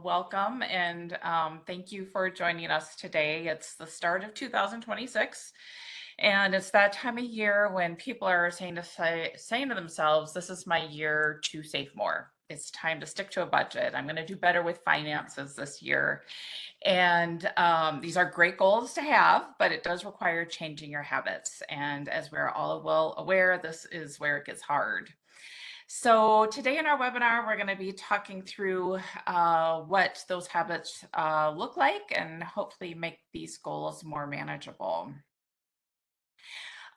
welcome and thank you for joining us today. It's the start of 2026, and it's that time of year when people are saying to themselves, "This is my year to save more. It's time to stick to a budget. I'm going to do better with finances this year." And these are great goals to have, but it does require changing your habits. And as we're all well aware, this is where it gets hard. So today in our webinar, we're going to be talking through what those habits look like and hopefully make these goals more manageable.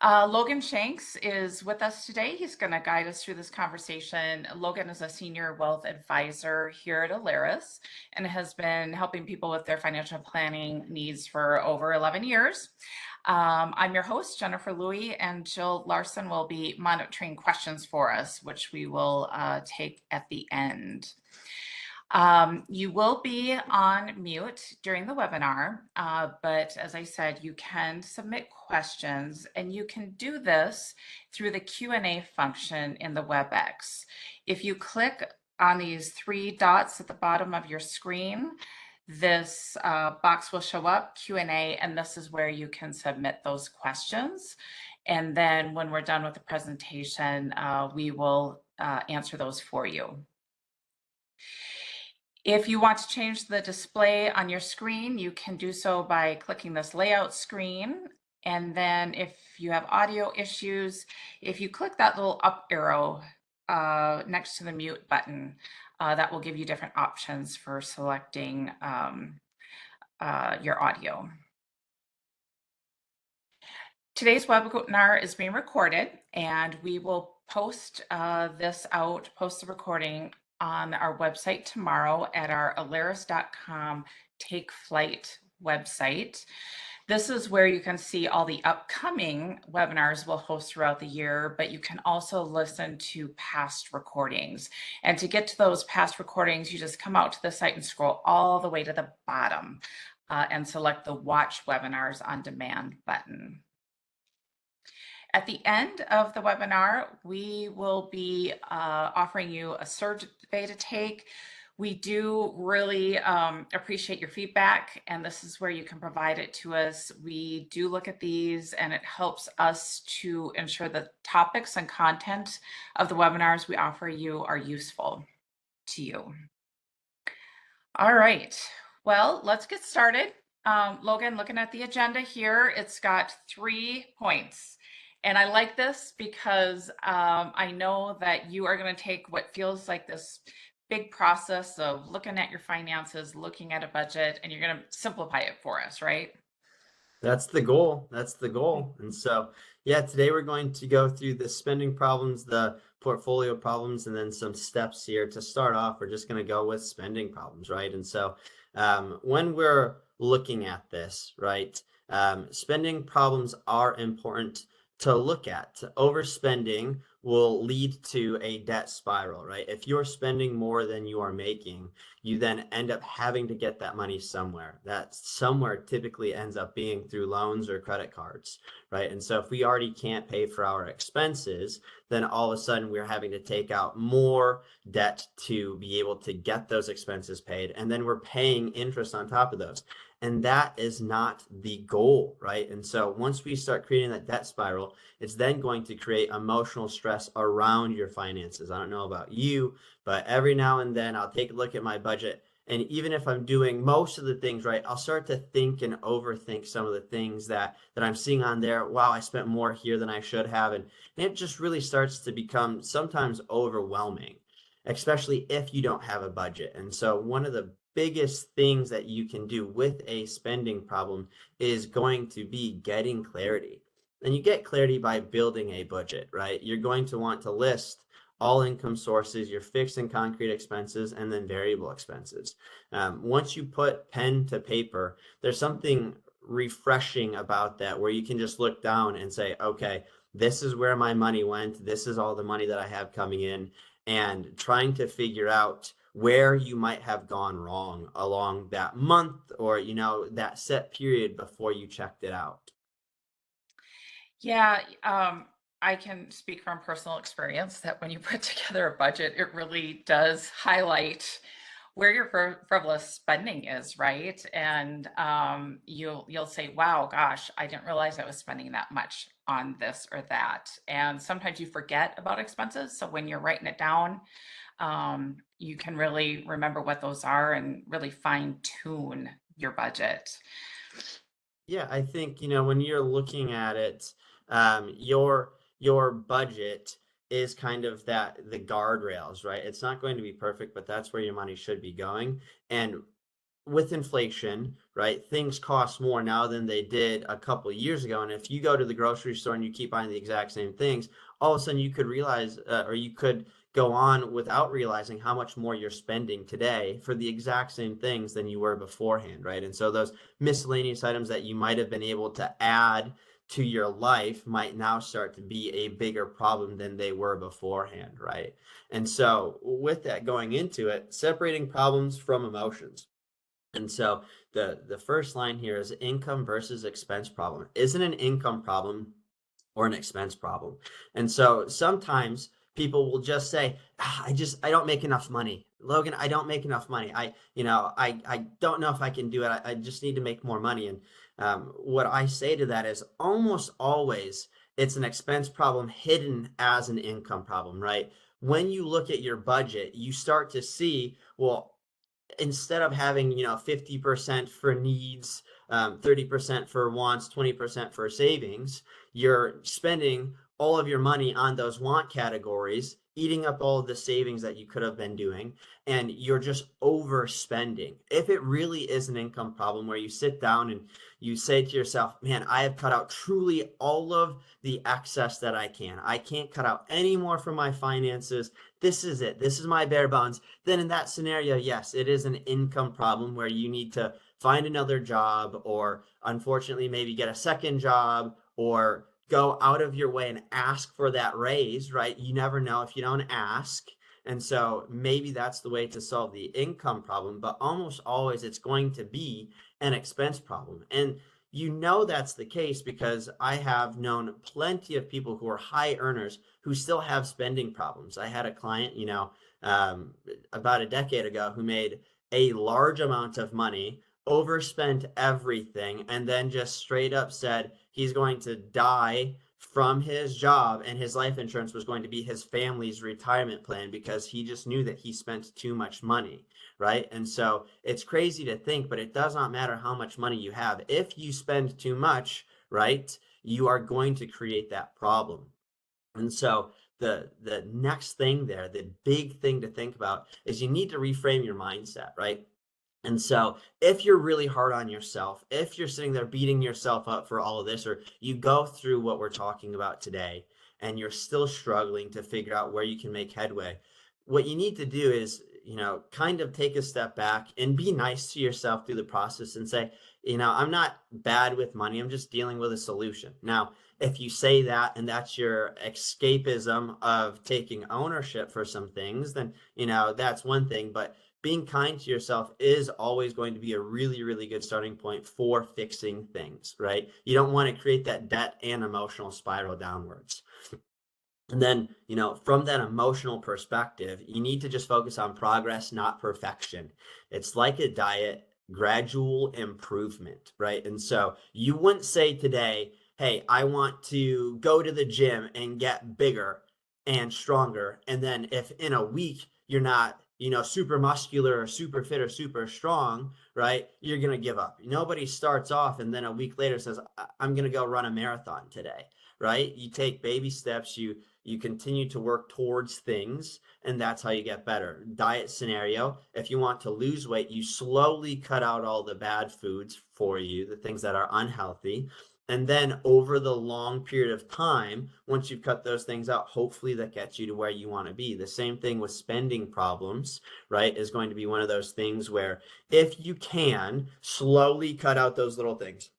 Logan Shanks is with us today. He's going to guide us through this conversation. Logan is a senior wealth advisor here at Alaris and has been helping people with their financial planning needs for over 11 years. I'm your host, Jennifer Louie, and Jill Larson will be monitoring questions for us, which we will take at the end. You will be on mute during the webinar, but as I said, you can submit questions, and you can do this through the Q&A function in the WebEx. If you click on these three dots at the bottom of your screen, this box will show up, Q&A, and this is where you can submit those questions. And then when we're done with the presentation, we will answer those for you. If you want to change the display on your screen, you can do so by clicking this layout screen. And then if you have audio issues, if you click that little up arrow next to the mute button, that will give you different options for selecting your audio. Today's webinar is being recorded, and we will post post the recording on our website tomorrow at our alaris.com Take Flight website. This is where you can see all the upcoming webinars we'll host throughout the year, but you can also listen to past recordings. And to get to those past recordings, you just come out to the site and scroll all the way to the bottom and select the Watch Webinars on Demand button. At the end of the webinar, we will be offering you a survey to take. We do really appreciate your feedback, and this is where you can provide it to us. We do look at these, and it helps us to ensure the topics and content of the webinars we offer you are useful to you. All right, well, let's get started. Logan, looking at the agenda here, it's got 3 points. And I like this because I know that you are going to take what feels like this big process of looking at your finances, looking at a budget, and you're going to simplify it for us, right? That's the goal. That's the goal. And so, yeah, today we're going to go through the spending problems, the portfolio problems, and then some steps here. To start off, we're just going to go with spending problems, right? And so when we're looking at this, right, spending problems are important to look at. Overspending will lead to a debt spiral, right? If you're spending more than you are making, you then end up having to get that money somewhere. That somewhere typically ends up being through loans or credit cards, right? And so if we already can't pay for our expenses, then all of a sudden we're having to take out more debt to be able to get those expenses paid. And then we're paying interest on top of those. And that is not the goal, right? And so once we start creating that debt spiral, it's then going to create emotional stress around your finances. I don't know about you, but every now and then I'll take a look at my budget. And even if I'm doing most of the things right, I'll start to think and overthink some of the things that I'm seeing on there. Wow, I spent more here than I should have. And it just really starts to become sometimes overwhelming, especially if you don't have a budget. And so one of the biggest things that you can do with a spending problem is going to be getting clarity. And you get clarity by building a budget, right? You're going to want to list all income sources, your fixed and concrete expenses, and then variable expenses. Once you put pen to paper, there's something refreshing about that where you can just look down and say, okay, this is where my money went. This is all the money that I have coming in, and trying to figure out where you might have gone wrong along that month or, that set period before you checked it out. Yeah, I can speak from personal experience that when you put together a budget, it really does highlight where your frivolous spending is, right? And you'll say, "Wow, gosh, I didn't realize I was spending that much on this or that." And sometimes you forget about expenses, so when you're writing it down, you can really remember what those are and really fine tune your budget. Yeah, I think, when you're looking at it, your budget is kind of the guardrails, right? It's not going to be perfect, but that's where your money should be going. And with inflation, right, things cost more now than they did a couple of years ago. And if you go to the grocery store and you keep buying the exact same things, all of a sudden you could realize, or you could go on without realizing how much more you're spending today for the exact same things than you were beforehand, right? And so those miscellaneous items that you might have been able to add to your life might now start to be a bigger problem than they were beforehand, right? And so with that going into it, separating problems from emotions. And so the first line here is income versus expense problem. Is it an income problem or an expense problem? And so sometimes people will just say, I don't make enough money. Logan, I don't make enough money. I don't know if I can do it. I just need to make more money. And what I say to that is almost always it's an expense problem hidden as an income problem, right? When you look at your budget, you start to see, well, instead of having 50% for needs, 30% for wants, 20% for savings, you're spending all of your money on those want categories, eating up all of the savings that you could have been doing, and you're just overspending. If it really is an income problem where you sit down and you say to yourself, man, I have cut out truly all of the excess that I can't cut out any more from my finances. This is it. This is my bare bones. Then in that scenario, yes, it is an income problem where you need to find another job, or unfortunately maybe get a second job, or go out of your way and ask for that raise, right? You never know if you don't ask. And so maybe that's the way to solve the income problem, but almost always it's going to be an expense problem. And that's the case because I have known plenty of people who are high earners who still have spending problems. I had a client, about a decade ago who made a large amount of money, overspent everything, and then just straight up said he's going to die from his job and his life insurance was going to be his family's retirement plan because he just knew that he spent too much money, right? And so it's crazy to think, but it does not matter how much money you have. If you spend too much, right, you are going to create that problem. And so the next thing there, the big thing to think about is you need to reframe your mindset, right? And so if you're really hard on yourself, if you're sitting there beating yourself up for all of this, or you go through what we're talking about today and you're still struggling to figure out where you can make headway, what you need to do is, kind of take a step back and be nice to yourself through the process and say, I'm not bad with money. I'm just dealing with a solution. Now, if you say that and that's your escapism of taking ownership for some things, then, that's one thing. But being kind to yourself is always going to be a really, really good starting point for fixing things, right? You don't want to create that debt and emotional spiral downwards. And then, from that emotional perspective, you need to just focus on progress, not perfection. It's like a diet, gradual improvement, right? And so you wouldn't say today, hey, I want to go to the gym and get bigger and stronger. And then if in a week you're not, super muscular or super fit or super strong, right? You're going to give up. Nobody starts off and then a week later says, I'm going to go run a marathon today, right? You take baby steps, you continue to work towards things, and that's how you get better. Diet scenario, if you want to lose weight, you slowly cut out all the bad foods for you, the things that are unhealthy. And then over the long period of time, once you've cut those things out, hopefully that gets you to where you want to be. The same thing with spending problems, right, is going to be one of those things where if you can slowly cut out those little things,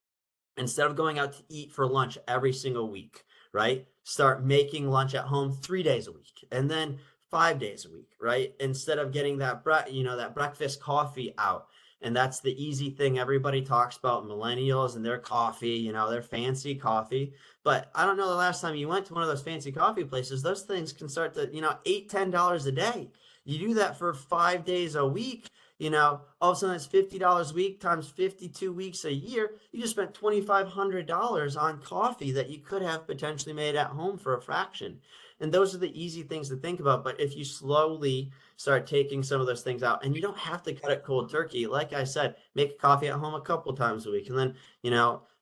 instead of going out to eat for lunch every single week, right? Start making lunch at home 3 days a week and then 5 days a week, right? Instead of getting that breakfast coffee out. And that's the easy thing everybody talks about, millennials and their coffee, their fancy coffee. But I don't know the last time you went to one of those fancy coffee places, those things can start to, $8, $10 a day. You do that for 5 days a week, all of a sudden it's $50 a week times 52 weeks a year. You just spent $2,500 on coffee that you could have potentially made at home for a fraction. And those are the easy things to think about. But if you slowly start taking some of those things out, and you don't have to cut it cold turkey, like I said, make coffee at home a couple times a week, and then,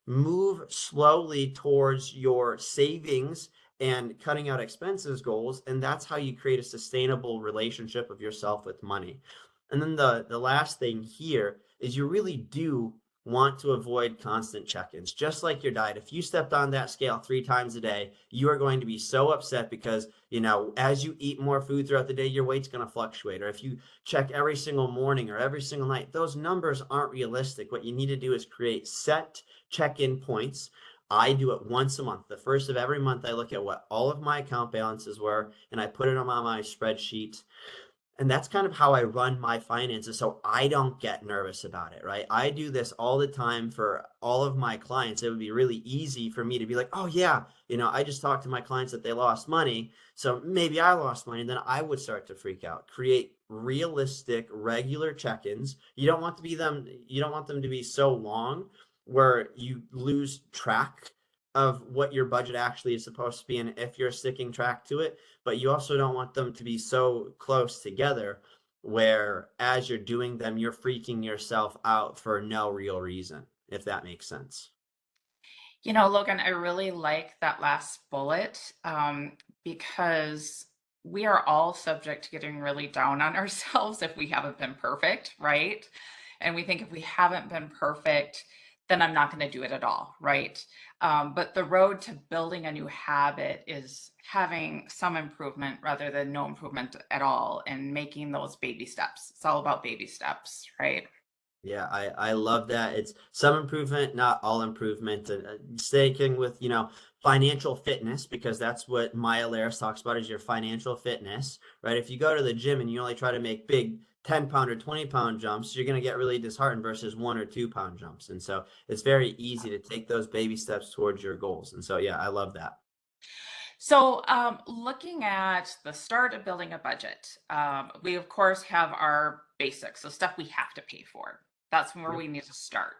move slowly towards your savings and cutting out expenses goals. And that's how you create a sustainable relationship of yourself with money. And then the last thing here is you really do want to avoid constant check-ins, just like your diet. If you stepped on that scale 3 times a day, you are going to be so upset because, as you eat more food throughout the day, your weight's going to fluctuate. Or if you check every single morning or every single night, those numbers aren't realistic. What you need to do is create set check-in points. I do it once a month. The first of every month, I look at what all of my account balances were, and I put it on my spreadsheet. And that's kind of how I run my finances so I don't get nervous about it, right? I do this all the time for all of my clients. It would be really easy for me to be like, oh, yeah, I just talked to my clients that they lost money. So maybe I lost money. And then I would start to freak out. Create realistic, regular check-ins. You don't want them to be so long where you lose track of what your budget actually is supposed to be and if you're sticking track to it, but you also don't want them to be so close together where as you're doing them, you're freaking yourself out for no real reason, if that makes sense. Logan, I really like that last bullet, because we are all subject to getting really down on ourselves if we haven't been perfect, right? And we think if we haven't been perfect, then I'm not going to do it at all, right? But the road to building a new habit is having some improvement rather than no improvement at all and making those baby steps. It's all about baby steps, right? Yeah, I love that. It's some improvement, not all improvement. And sticking with, financial fitness, because that's what Maya Laris talks about is your financial fitness, right? If you go to the gym and you only try to make big 10-pound or 20-pound jumps, you're going to get really disheartened versus 1 or 2 pound jumps. And so it's very easy to take those baby steps towards your goals. And so, yeah, I love that. So, looking at the start of building a budget, we of course have our basics, so stuff we have to pay for. That's where we need to start.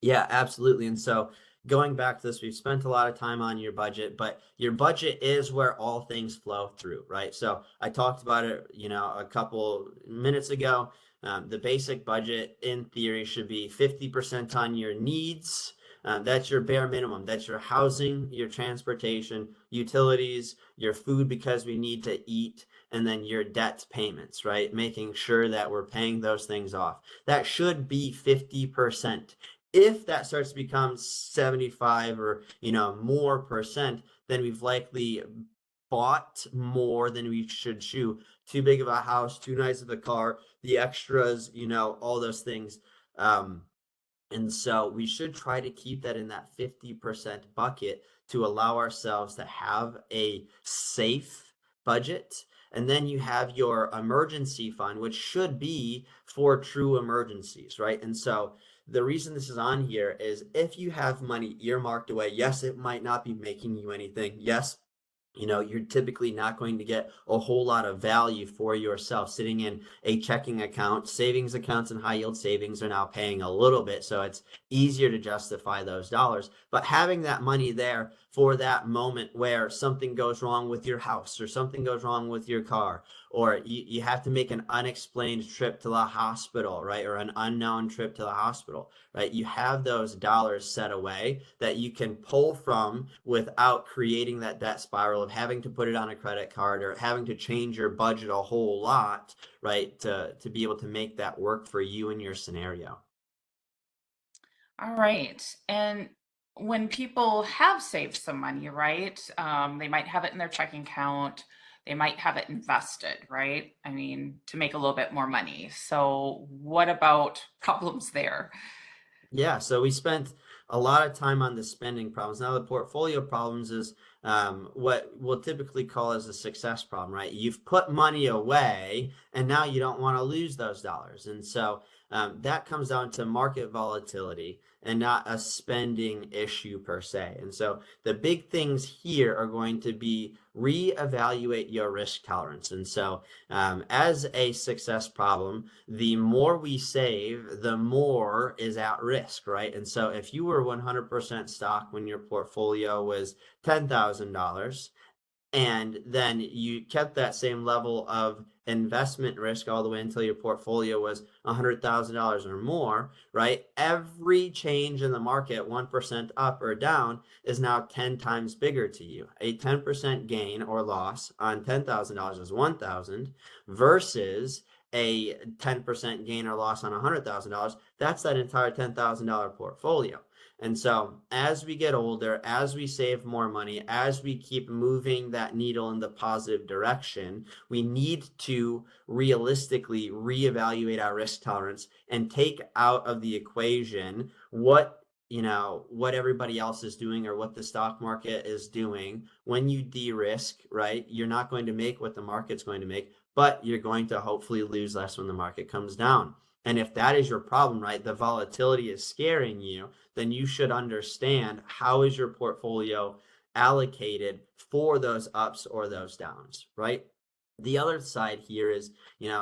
Yeah, absolutely. And so going back to this, we've spent a lot of time on your budget, but your budget is where all things flow through, right? So I talked about it, a couple minutes ago. The basic budget in theory should be 50% on your needs. That's your bare minimum. That's your housing, your transportation, utilities, your food because we need to eat, and then your debt payments, right? Making sure that we're paying those things off. That should be 50%. If that starts to become 75 or more percent, then we've likely bought more than we should chew. Too big of a house, too nice of a car, the extras, all those things. And so we should try to keep that in that 50% bucket to allow ourselves to have a safe budget. And then you have your emergency fund, which should be for true emergencies, right? And so the reason this is on here is if you have money earmarked away, yes, it might not be making you anything. Yes, you're typically not going to get a whole lot of value for yourself sitting in a checking account. Savings accounts and high yield savings are now paying a little bit, so it's easier to justify those dollars. But having that money there for that moment where something goes wrong with your house or something goes wrong with your car, or you have to make an unexplained trip to the hospital, right? Or an unknown trip to the hospital, right? You have those dollars set away that you can pull from without creating that debt spiral of having to put it on a credit card or having to change your budget a whole lot, right? To be able to make that work for you and your scenario. All right. And when people have saved some money, right? They might have it in their checking account. They might have it invested, right? I mean, to make a little bit more money. So, what about problems there? Yeah, so we spent a lot of time on the spending problems. Now the portfolio problems is what we'll typically call as a success problem, right? You've put money away and now you don't want to lose those dollars. And so that comes down to market volatility and not a spending issue per se. And so the big things here are going to be reevaluate your risk tolerance. And so as a success problem, the more we save, the more is at risk, right? And so if you were 100% stock when your portfolio was $10,000, and then you kept that same level of investment risk all the way until your portfolio was $100,000 or more, right? Every change in the market, 1% up or down, is now 10 times bigger to you. A 10% gain or loss on $10,000 is 1,000 versus a 10% gain or loss on $100,000. That's that entire $10,000 portfolio. And so as we get older, as we save more money, as we keep moving that needle in the positive direction, we need to realistically reevaluate our risk tolerance and take out of the equation what everybody else is doing or what the stock market is doing. When you de-risk, right, you're not going to make what the market's going to make, but you're going to hopefully lose less when the market comes down. And if that is your problem, right, the volatility is scaring you, then you should understand how is your portfolio allocated for those ups or those downs, right? The other side here is,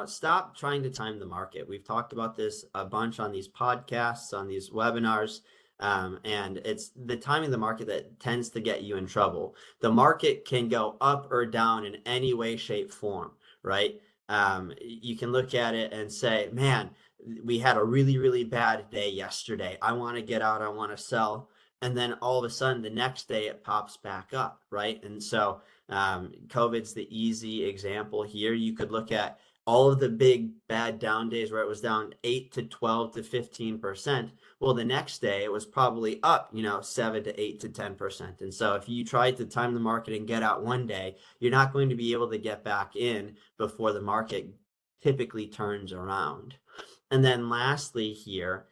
stop trying to time the market. We've talked about this a bunch on these podcasts, on these webinars, and it's the timing of the market that tends to get you in trouble. The market can go up or down in any way, shape, form, right? You can look at it and say, man, we had a really, really bad day yesterday. I want to get out. I want to sell. And then all of a sudden, the next day it pops back up, right? And so COVID's the easy example here. You could look at all of the big bad down days where it was down 8 to 12 to 15%. Well, the next day it was probably up, 7 to 8 to 10%. And so if you tried to time the market and get out one day, you're not going to be able to get back in before the market typically turns around. And then lastly here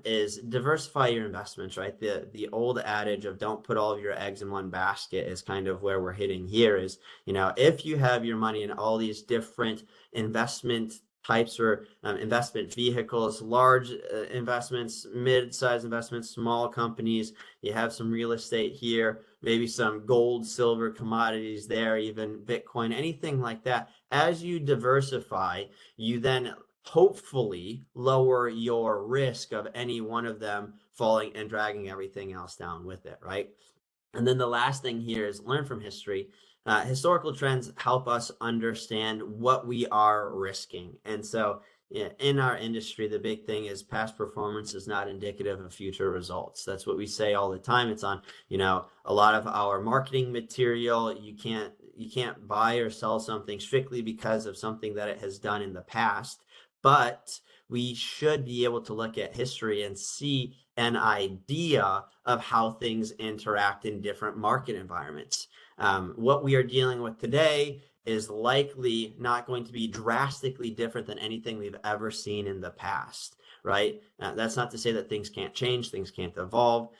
is diversify your investments, right? The old adage of don't put all of your eggs in one basket is kind of where we're hitting here is, if you have your money in all these different investment types or investment vehicles, large investments, mid-sized investments, small companies, you have some real estate here, maybe some gold, silver commodities there, even Bitcoin, anything like that. As you diversify, you then hopefully lower your risk of any one of them falling and dragging everything else down with it, right? And then the last thing here is learn from history. Historical trends help us understand what we are risking. And so in our industry, the big thing is past performance is not indicative of future results. That's what we say all the time. It's on, a lot of our marketing material. You can't buy or sell something strictly because of something that it has done in the past. But we should be able to look at history and see an idea of how things interact in different market environments. What we are dealing with today is likely not going to be drastically different than anything we've ever seen in the past, right? That's not to say that things can't change, things can't evolve,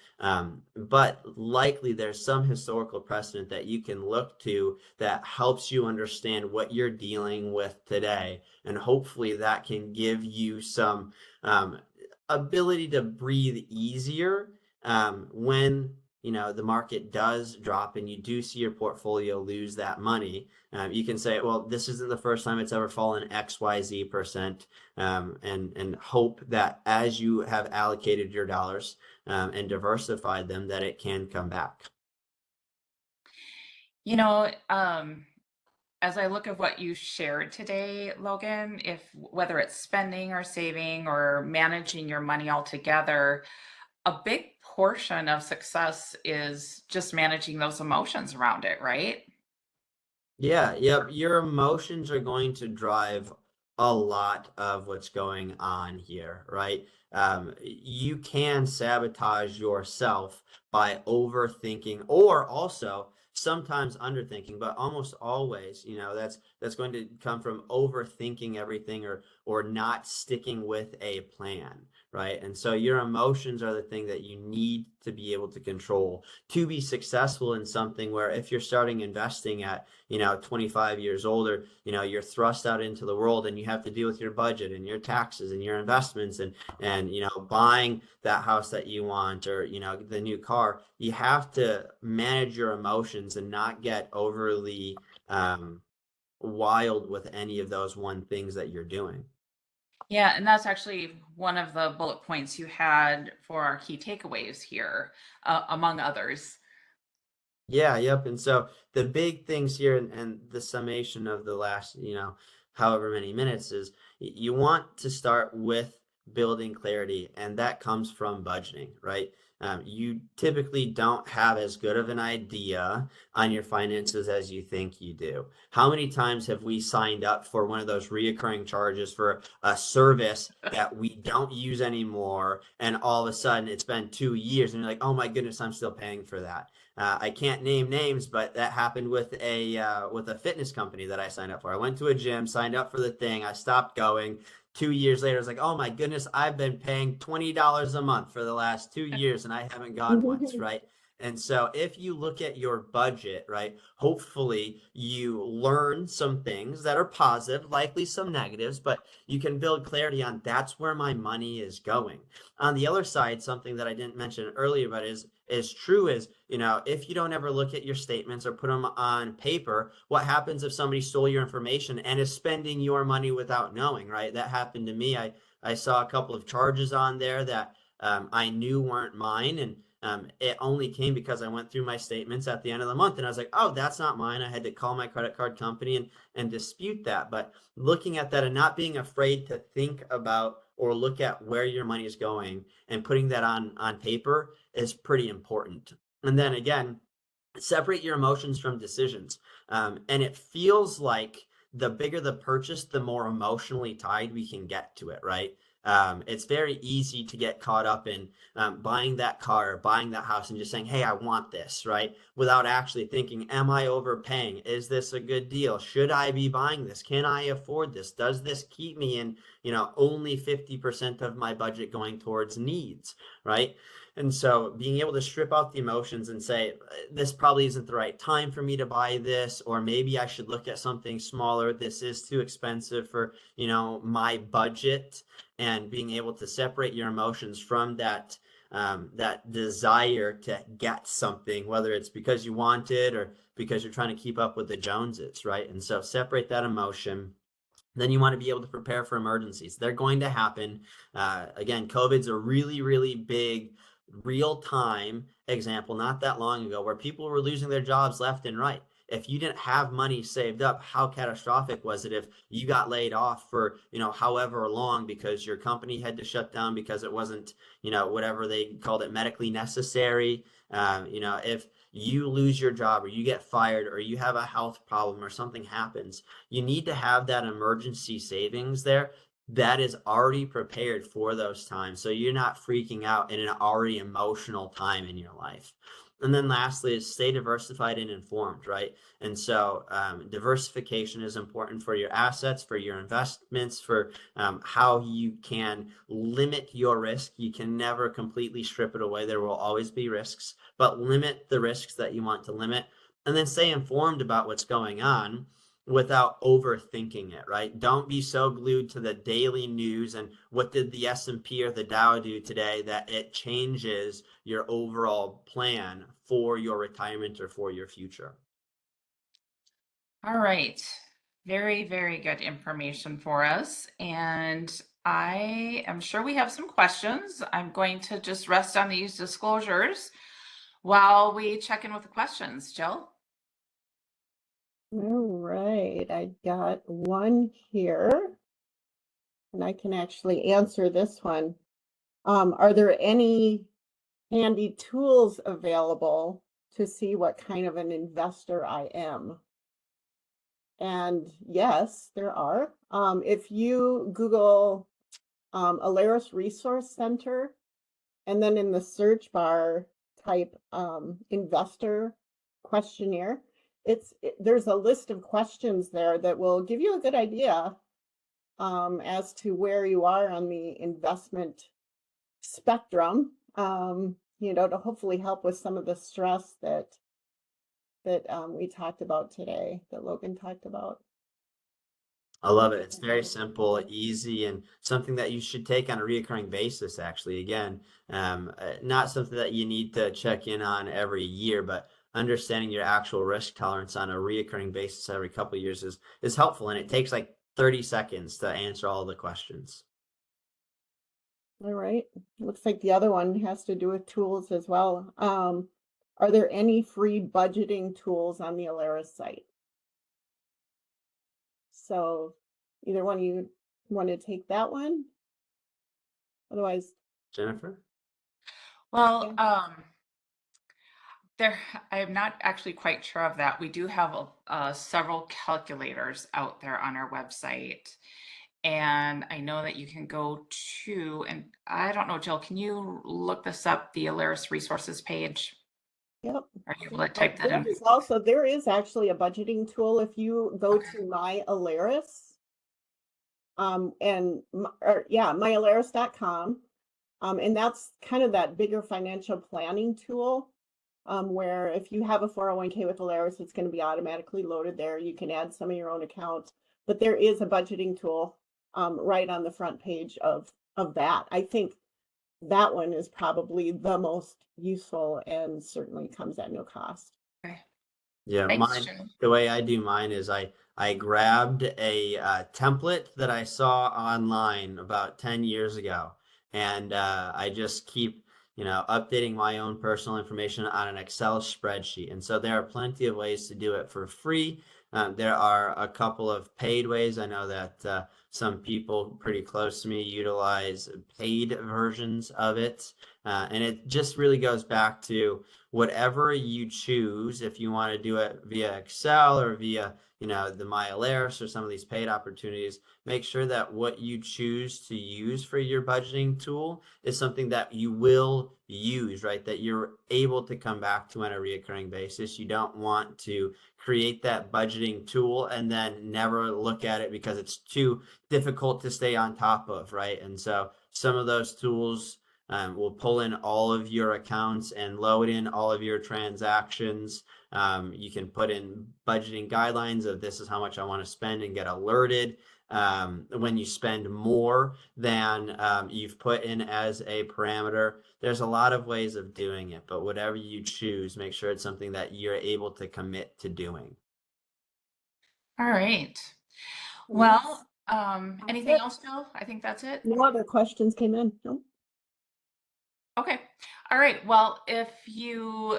but likely there's some historical precedent that you can look to that helps you understand what you're dealing with today. And hopefully that can give you some ability to breathe easier when the market does drop and you do see your portfolio lose that money. You can say, well, this isn't the first time it's ever fallen XYZ%, and hope that as you have allocated your dollars and diversified them, that it can come back. You know, as I look at what you shared today, Logan, whether it's spending or saving or managing your money altogether, a big portion of success is just managing those emotions around it, right? Yeah, yep. Your emotions are going to drive a lot of what's going on here, right? You can sabotage yourself by overthinking or also sometimes underthinking, but almost always, that's going to come from overthinking everything or or not sticking with a plan, right? And so your emotions are the thing that you need to be able to control to be successful in something where if you're starting investing at, 25 years old, or, you're thrust out into the world and you have to deal with your budget and your taxes and your investments and buying that house that you want, or the new car, you have to manage your emotions and not get overly wild with any of those one things that you're doing. Yeah, and that's actually one of the bullet points you had for our key takeaways here, among others. Yeah, yep. And so the big things here, and the summation of the last, however many minutes, is you want to start with building clarity, and that comes from budgeting, right? You typically don't have as good of an idea on your finances as you think you do. How many times have we signed up for one of those reoccurring charges for a service that we don't use anymore, and all of a sudden it's been 2 years, and you're like, oh my goodness, I'm still paying for that. I can't name names, but that happened with a fitness company that I signed up for. I went to a gym, signed up for the thing, I stopped going. 2 years later, I was like, oh my goodness, I've been paying $20 a month for the last 2 years and I haven't gone once, right? And so if you look at your budget, right, hopefully you learn some things that are positive, likely some negatives, but you can build clarity on that's where my money is going. On the other side, something that I didn't mention earlier, but is true, is, if you don't ever look at your statements or put them on paper, what happens if somebody stole your information and is spending your money without knowing, right? That happened to me. I saw a couple of charges on there that I knew weren't mine, and it only came because I went through my statements at the end of the month and I was like, oh, that's not mine. I had to call my credit card company and dispute that. But looking at that and not being afraid to think about or look at where your money is going and putting that on paper is pretty important. And then again, separate your emotions from decisions. And it feels like the bigger the purchase, the more emotionally tied we can get to it, right? It's very easy to get caught up in buying that car or buying that house and just saying, hey, I want this, right? Without actually thinking, am I overpaying? Is this a good deal? Should I be buying this? Can I afford this? Does this keep me in, only 50% of my budget going towards needs, right? And so being able to strip out the emotions and say, this probably isn't the right time for me to buy this, or maybe I should look at something smaller. This is too expensive for, my budget. And being able to separate your emotions from that desire to get something, whether it's because you want it or because you're trying to keep up with the Joneses, right? And so separate that emotion. Then you want to be able to prepare for emergencies. They're going to happen. Again, COVID's a really, really big real time example not that long ago where people were losing their jobs left and right. If you didn't have money saved up, how catastrophic was it if you got laid off for, however long because your company had to shut down because it wasn't, whatever they called it, medically necessary? If you lose your job or you get fired or you have a health problem or something happens, you need to have that emergency savings there that is already prepared for those times. So you're not freaking out in an already emotional time in your life. And then lastly is stay diversified and informed, right? And so diversification is important for your assets, for your investments, for how you can limit your risk. You can never completely strip it away. There will always be risks, but limit the risks that you want to limit. And then stay informed about what's going on without overthinking it, right? Don't be so glued to the daily news and what did the S&P or the Dow do today that it changes your overall plan for your retirement or for your future. All right. Very, very good information for us. And I am sure we have some questions. I'm going to just rest on these disclosures while we check in with the questions. Jill? All right, I got one here, and I can actually answer this one. Are there any handy tools available to see what kind of an investor I am? And yes, there are. If you Google Alaris Resource Center, and then in the search bar type investor questionnaire, there's a list of questions there that will give you a good idea as to where you are on the investment spectrum, to hopefully help with some of the stress that we talked about today, that Logan talked about. I love it. It's very simple, easy, and something that you should take on a reoccurring basis, actually. Again, not something that you need to check in on every year, but understanding your actual risk tolerance on a reoccurring basis every couple of years is helpful. And it takes like 30 seconds to answer all the questions. All right. Looks like the other one has to do with tools as well. Are there any free budgeting tools on the Alaris site? So either one of you want to take that one? Otherwise, Jennifer? Well, yeah. I'm not actually quite sure of that. We do have several calculators out there on our website. And I know that you can go to, and I don't know, Jill, can you look this up, the Alaris resources page? Yep. Are you able to type that in? There is actually a budgeting tool if you go to My Alaris, myalaris.com. And that's kind of that bigger financial planning tool, where if you have a 401k with Alaris, it's going to be automatically loaded there. You can add some of your own accounts, but there is a budgeting tool right on the front page of that. I think that one is probably the most useful and certainly comes at no cost. Okay. Yeah, Thanks, Jill. the way I do mine is I grabbed a template that I saw online about 10 years ago, and I just keep, updating my own personal information on an Excel spreadsheet. And so there are plenty of ways to do it for free. There are a couple of paid ways. I know that some people pretty close to me utilize paid versions of it. And it just really goes back to whatever you choose. If you want to do it via Excel or via, the My Alaris or some of these paid opportunities, make sure that what you choose to use for your budgeting tool is something that you will use, right? That you're able to come back to on a reoccurring basis. You don't want to create that budgeting tool and then never look at it because it's too difficult to stay on top of, right? And so some of those tools will pull in all of your accounts and load in all of your transactions. You can put in budgeting guidelines of this is how much I want to spend and get alerted when you spend more than you've put in as a parameter. There's a lot of ways of doing it, but whatever you choose, make sure it's something that you're able to commit to doing. All right. And Well, anything it. else, Jill? I think that's it. No other questions came in. No. Okay. All right. Well, if you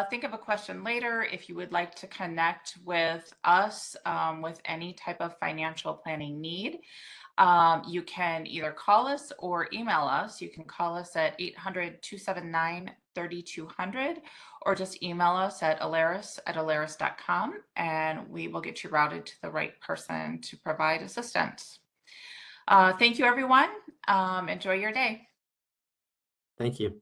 think of a question later, if you would like to connect with us with any type of financial planning need, you can either call us or email us. You can call us at 800-279-3200 or just email us at alaris@alaris.com and we will get you routed to the right person to provide assistance. Thank you, everyone. Enjoy your day. Thank you.